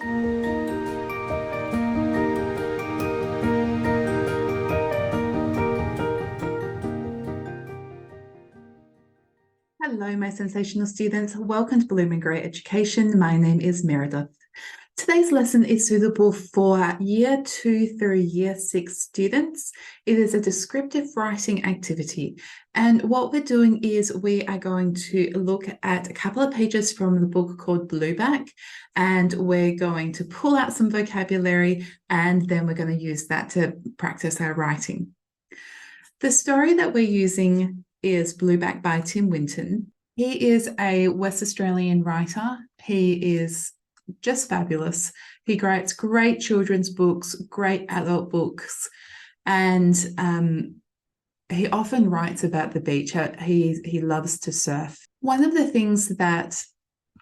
Hello, my sensational students. Welcome to Bloom and Grow Education. My name is Meredith. Today's lesson is suitable for Year 2 through Year 6 students. It is a descriptive writing activity. And what we're doing is we are going to look at a couple of pages from the book called Blueback, and we're going to pull out some vocabulary, and then we're going to use that to practice our writing. The story that we're using is Blueback by Tim Winton. He is a West Australian writer. He is just fabulous. He writes great children's books, great adult books, and he often writes about the beach. He loves to surf. One of the things that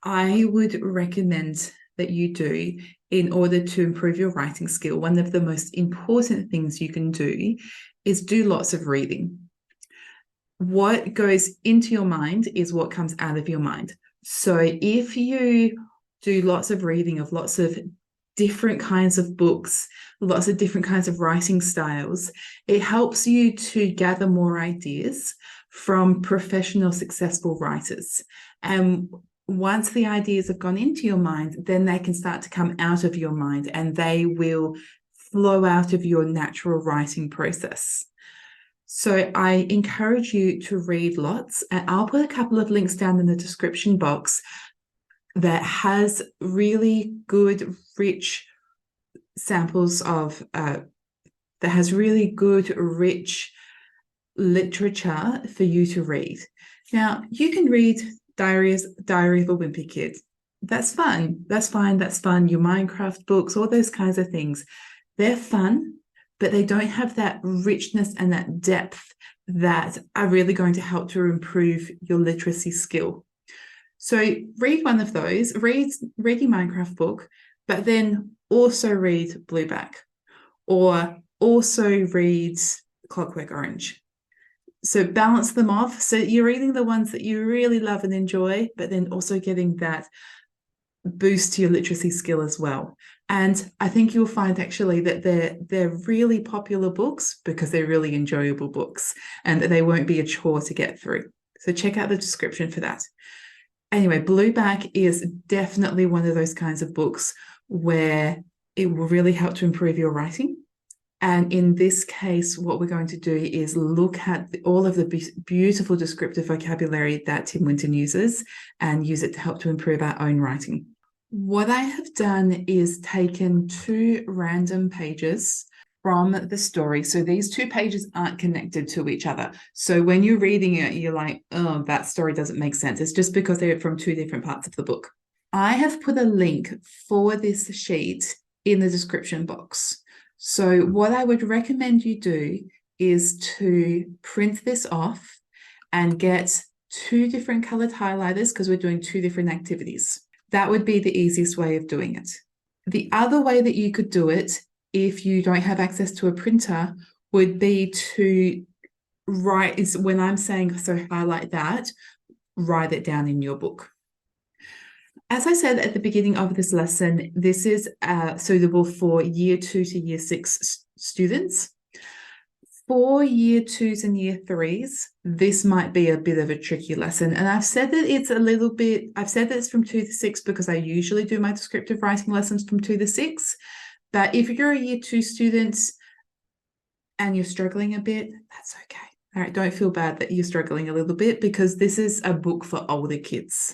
I would recommend that you do in order to improve your writing skill, one of the most important things you can do is do lots of reading. What goes into your mind is what comes out of your mind. So if you do lots of reading of lots of different kinds of books, lots of different kinds of writing styles, it helps you to gather more ideas from professional, successful writers. And once the ideas have gone into your mind, then they can start to come out of your mind and they will flow out of your natural writing process. So I encourage you to read lots, and I'll put a couple of links down in the description box that has really good, rich samples of, that has really good, rich literature for you to read. Now, you can read Diary of a Wimpy Kid. That's fun. That's fine. That's fun. Your Minecraft books, all those kinds of things. They're fun, but they don't have that richness and that depth that are really going to help to improve your literacy skill. So read one of those, read your Minecraft book, but then also read Blueback, or also read Clockwork Orange. So balance them off. So you're reading the ones that you really love and enjoy, but then also getting that boost to your literacy skill as well. And I think you'll find actually that they're really popular books because they're really enjoyable books and that they won't be a chore to get through. So check out the description for that. Anyway, Blueback is definitely one of those kinds of books where it will really help to improve your writing. And in this case, what we're going to do is look at all of the beautiful descriptive vocabulary that Tim Winton uses and use it to help to improve our own writing. What I have done is taken two random pages from the story. So these two pages aren't connected to each other. So when you're reading it, you're like, oh, that story doesn't make sense. It's just because they're from two different parts of the book. I have put a link for this sheet in the description box. So what I would recommend you do is to print this off and get two different colored highlighters because we're doing two different activities. That would be the easiest way of doing it. The other way that you could do it, if you don't have access to a printer, would be to write, is when I'm saying, so highlight that, write it down in your book. As I said at the beginning of this lesson, this is suitable for Year 2 to Year 6 students. For Year 2s and Year 3s, this might be a bit of a tricky lesson. And I've said that it's from 2 to 6 because I usually do my descriptive writing lessons from 2 to 6. But if you're a Year 2 student and you're struggling a bit, that's okay. All right, don't feel bad that you're struggling a little bit because this is a book for older kids.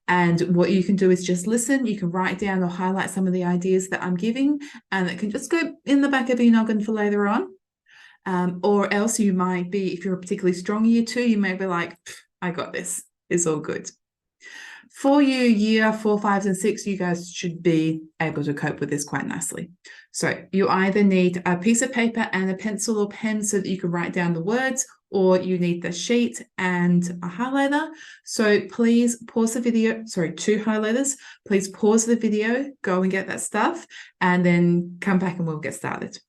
And what you can do is just listen. You can write down or highlight some of the ideas that I'm giving, and it can just go in the back of your noggin for later on. Or else you might be, if you're a particularly strong Year 2, you may be like, I got this. It's all good. For you, Year 4, 5, and 6, you guys should be able to cope with this quite nicely. So you either need a piece of paper and a pencil or pen so that you can write down the words, or you need the sheet and a highlighter. So please pause the video, two highlighters. Please pause the video, go and get that stuff, and then come back and we'll get started.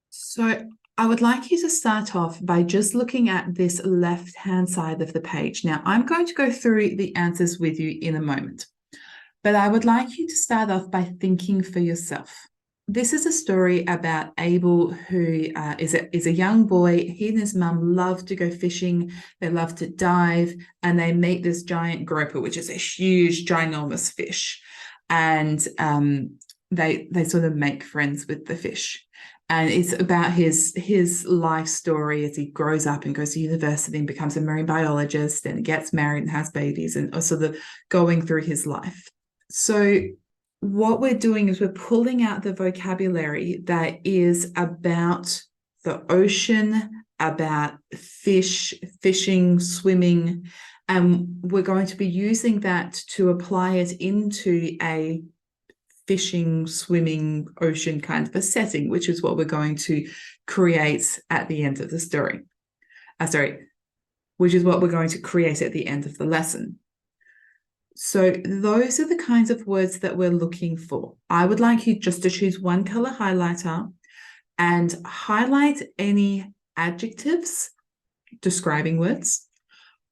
So I would like you to start off by just looking at this left-hand side of the page. Now, I'm going to go through the answers with you in a moment, but I would like you to start off by thinking for yourself. This is a story about Abel, who is a young boy. He and his mum love to go fishing. They love to dive, and they meet this giant grouper, which is a huge, ginormous fish. And they sort of make friends with the fish. And it's about his life story as he grows up and goes to university and becomes a marine biologist and gets married and has babies, and sort of going through his life. So what we're doing is we're pulling out the vocabulary that is about the ocean, about fishing, swimming, and we're going to be using that to apply it into a fishing, swimming, ocean kind of a setting, which is what we're going to create at the end of the story. Which is what we're going to create at the end of the lesson. So those are the kinds of words that we're looking for. I would like you just to choose one color highlighter and highlight any adjectives describing words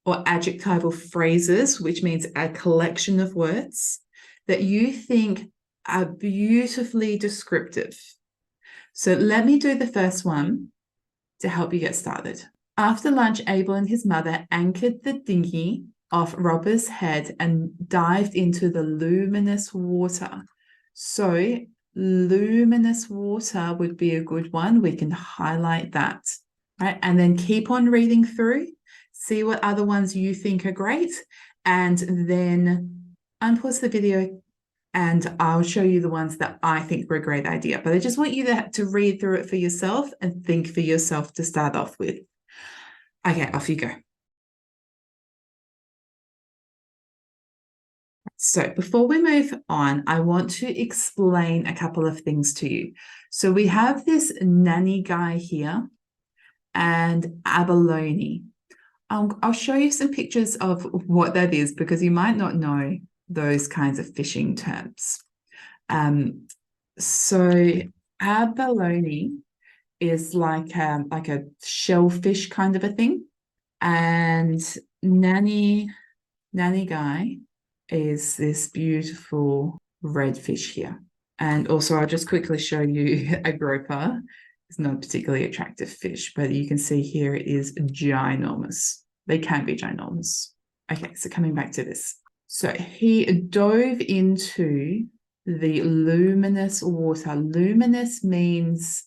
or adjectival phrases, which means a collection of words that you think are beautifully descriptive. So let me do the first one to help you get started. After lunch, Abel and his mother anchored the dinghy off Robber's Head and dived into the luminous water. So luminous water would be a good one. We can highlight that, right? And then keep on reading through, see what other ones you think are great, and then unpause the video and I'll show you the ones that I think were a great idea. But I just want you to read through it for yourself and think for yourself to start off with. Okay, off you go. So before we move on, I want to explain a couple of things to you. So we have this nanny guy here and abalone. I'll show you some pictures of what that is because you might not know those kinds of fishing terms. So abalone is like a shellfish kind of a thing, and nanny guy is this beautiful red fish here. And also I'll just quickly show you a groper. It's not a particularly attractive fish, but you can see here it is ginormous. They can be ginormous. Okay, so coming back to this. So he dove into the luminous water. Luminous means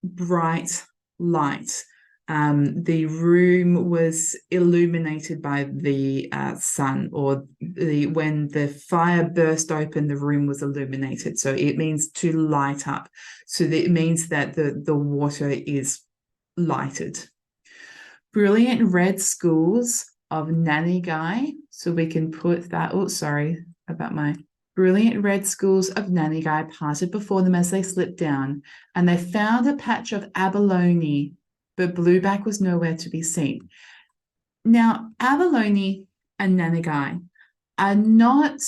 bright light. The room was illuminated by the sun, or when the fire burst open, the room was illuminated. So it means to light up. So it means that the water is lighted. Brilliant red schools of nanny guy. So we can put that, oh, sorry about my brilliant red schools of nanny guy parted before them as they slipped down, and they found a patch of abalone, but Blueback was nowhere to be seen. Now, abalone and nanny guy are not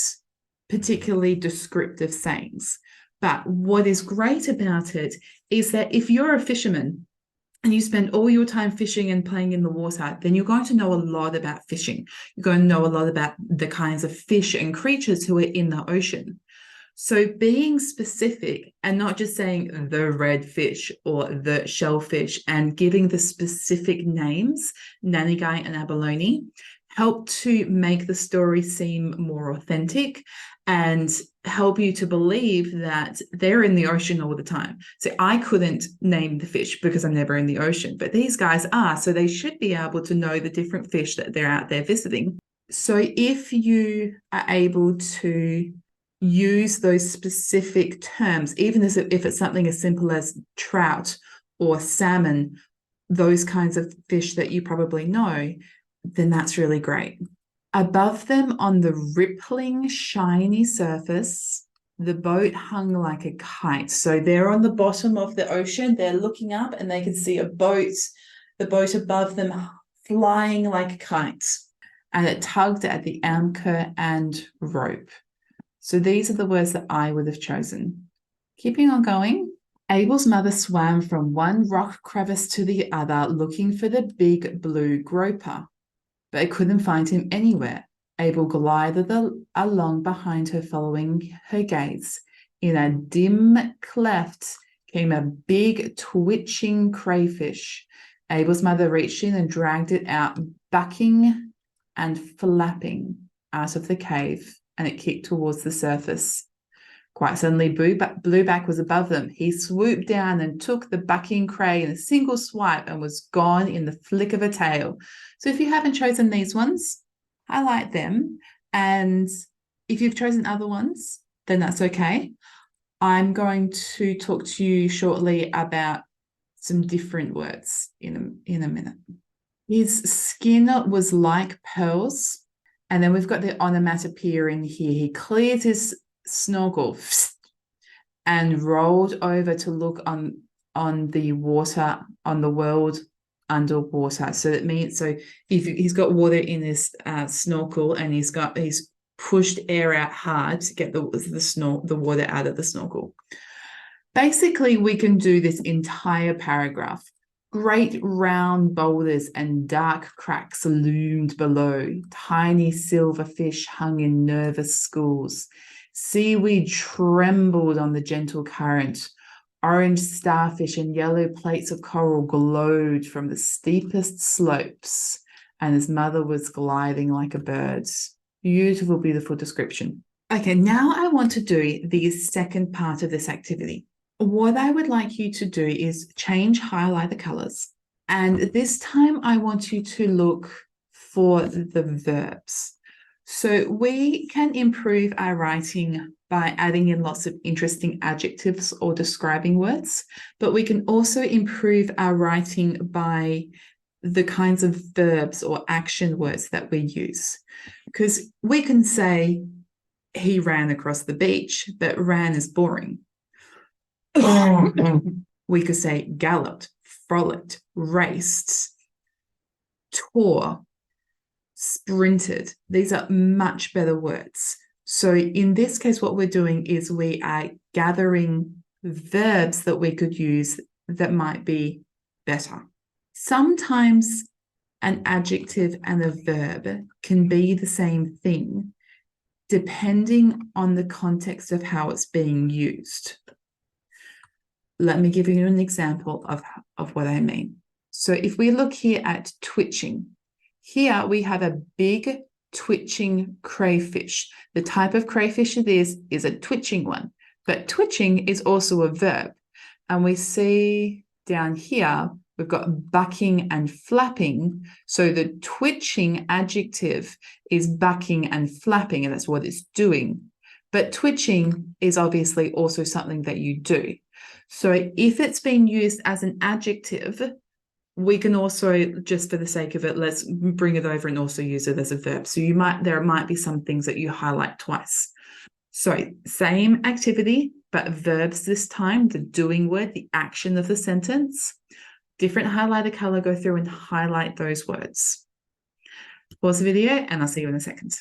particularly descriptive sayings, but what is great about it is that if you're a fisherman and you spend all your time fishing and playing in the water, then you're going to know a lot about fishing. You're going to know a lot about the kinds of fish and creatures who are in the ocean. So being specific and not just saying the red fish or the shellfish and giving the specific names, nanny guy and abalone, help to make the story seem more authentic and help you to believe that they're in the ocean all the time. So I couldn't name the fish because I'm never in the ocean, but these guys are, so they should be able to know the different fish that they're out there visiting. So if you are able to use those specific terms, even if it's something as simple as trout or salmon, those kinds of fish that you probably know, then that's really great. Above them on the rippling, shiny surface, the boat hung like a kite. So they're on the bottom of the ocean, they're looking up and they can see the boat above them flying like a kite. And it tugged at the anchor and rope. So these are the words that I would have chosen. Keeping on going, Abel's mother swam from one rock crevice to the other, looking for the big blue groper, but couldn't find him anywhere. Abel glided along behind her, following her gaze. In a dim cleft came a big twitching crayfish. Abel's mother reached in and dragged it out, bucking and flapping out of the cave, and it kicked towards the surface. Quite suddenly, Blueback was above them. He swooped down and took the bucking cray in a single swipe and was gone in the flick of a tail. So if you haven't chosen these ones, highlight them. And if you've chosen other ones, then that's okay. I'm going to talk to you shortly about some different words in a minute. His skin was like pearls. And then we've got the onomatopoeia in here. He clears his snorkel and rolled over to look on the water, on the world underwater. So that means, so if he's got water in his snorkel, and he's pushed air out hard to get the water out of the snorkel. Basically, we can do this entire paragraph. Great round boulders and dark cracks loomed below. Tiny silver fish hung in nervous schools. Seaweed trembled on the gentle current. Orange starfish and yellow plates of coral glowed from the steepest slopes, and his mother was gliding like a bird. Beautiful, beautiful description. Okay, now I want to do the second part of this activity. What I would like you to do is change highlighter colors. And this time I want you to look for the verbs. So we can improve our writing by adding in lots of interesting adjectives or describing words, but we can also improve our writing by the kinds of verbs or action words that we use. Because we can say, he ran across the beach, but ran is boring. We could say galloped, frolicked, raced, tore, sprinted. These are much better words. So in this case, what we're doing is we are gathering verbs that we could use that might be better. Sometimes an adjective and a verb can be the same thing, depending on the context of how it's being used. Let me give you an example of what I mean. So if we look here at twitching, here we have a big twitching crayfish. The type of crayfish it is a twitching one, but twitching is also a verb. And we see down here, we've got bucking and flapping. So the twitching adjective is bucking and flapping, and that's what it's doing. But twitching is obviously also something that you do. So if it's being used as an adjective, we can also, just for the sake of it, let's bring it over and also use it as a verb. So there might be some things that you highlight twice. So same activity, but verbs this time, the doing word, the action of the sentence. Different highlighter color, go through and highlight those words. Pause the video and I'll see you in a second.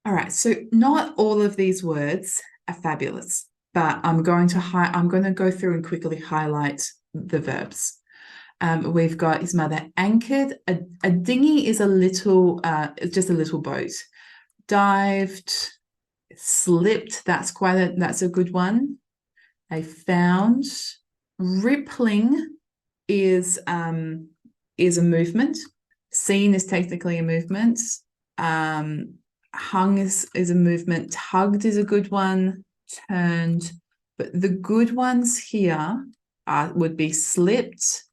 All right, so not all of these words are fabulous, but I'm going to go through and quickly highlight the verbs. We've got his mother anchored. A dinghy is just a little boat. Dived, slipped. That's a good one. I found. Rippling is a movement. Seen is technically a movement. Hung is a movement. Tugged is a good one. Turned. But the good ones here would be slipped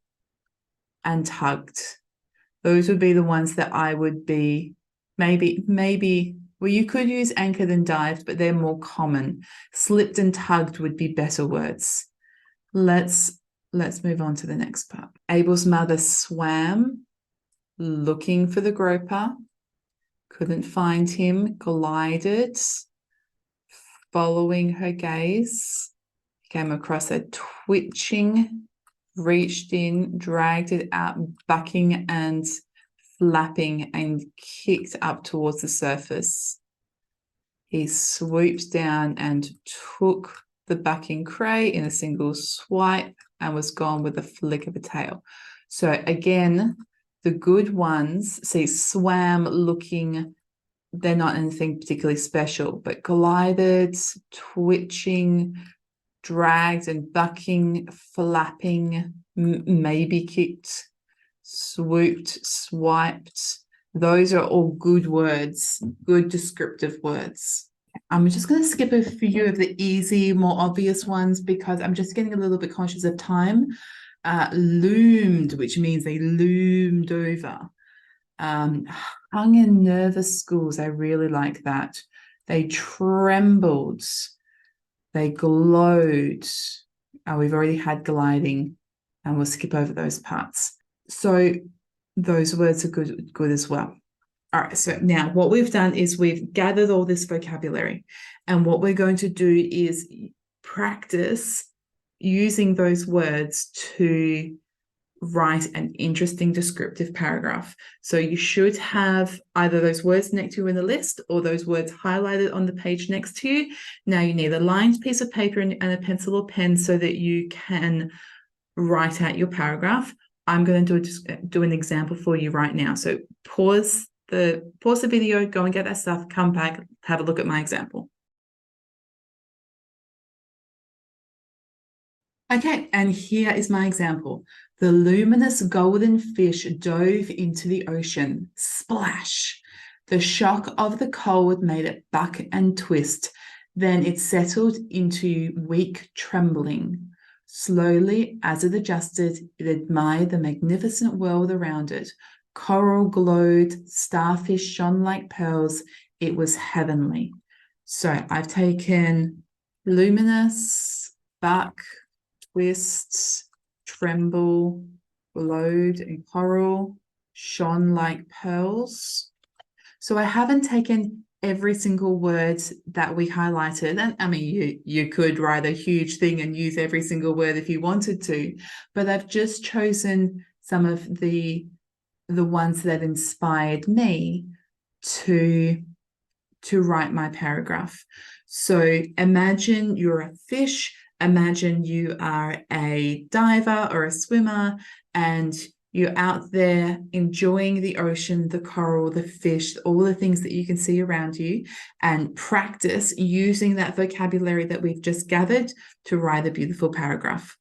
and tugged. Those would be the ones that I would be maybe, well, you could use anchored and dived, but they're more common. Slipped and tugged would be better words. Let's move on to the next part. Abel's mother swam, looking for the groper. Couldn't find him, glided, following her gaze, came across a twitching, reached in, dragged it out, bucking and flapping, and kicked up towards the surface. He swooped down and took the bucking prey in a single swipe and was gone with a flick of a tail. So again, the good ones, see, swam looking, they're not anything particularly special, but glided, twitching, dragged and bucking, flapping, maybe kicked, swooped, swiped. Those are all good words, good descriptive words. I'm just going to skip a few of the easy, more obvious ones because I'm just getting a little bit conscious of time. Loomed, which means they loomed over. Hung in nervous schools, I really like that. They trembled. They glowed. We've already had gliding, and we'll skip over those parts. So those words are good as well. All right, so now what we've done is we've gathered all this vocabulary, and what we're going to do is practice using those words to write an interesting descriptive paragraph. So you should have either those words next to you in the list or those words highlighted on the page next to you. Now you need a lined piece of paper and a pencil or pen so that you can write out your paragraph. I'm going to do an example for you right now. So pause the video, go and get that stuff, come back, have a look at my example. Okay, and here is my example. The luminous golden fish dove into the ocean. Splash! The shock of the cold made it buck and twist. Then it settled into weak trembling. Slowly, as it adjusted, it admired the magnificent world around it. Coral glowed, starfish shone like pearls. It was heavenly. So I've taken luminous, buck, twist, tremble, glowed, and coral, shone like pearls. So I haven't taken every single word that we highlighted. And I mean, you could write a huge thing and use every single word if you wanted to, but I've just chosen some of the ones that inspired me to write my paragraph. So imagine you're a fish. Imagine you are a diver or a swimmer and you're out there enjoying the ocean, the coral, the fish, all the things that you can see around you, and practice using that vocabulary that we've just gathered to write a beautiful paragraph.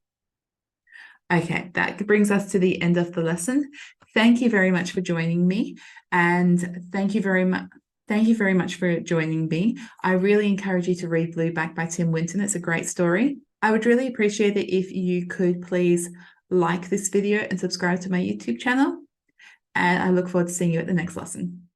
Okay, that brings us to the end of the lesson. Thank you very much for joining me, and thank you very much. Thank you very much for joining me. I really encourage you to read Blueback by Tim Winton. It's a great story. I would really appreciate it if you could please like this video and subscribe to my YouTube channel. And I look forward to seeing you at the next lesson.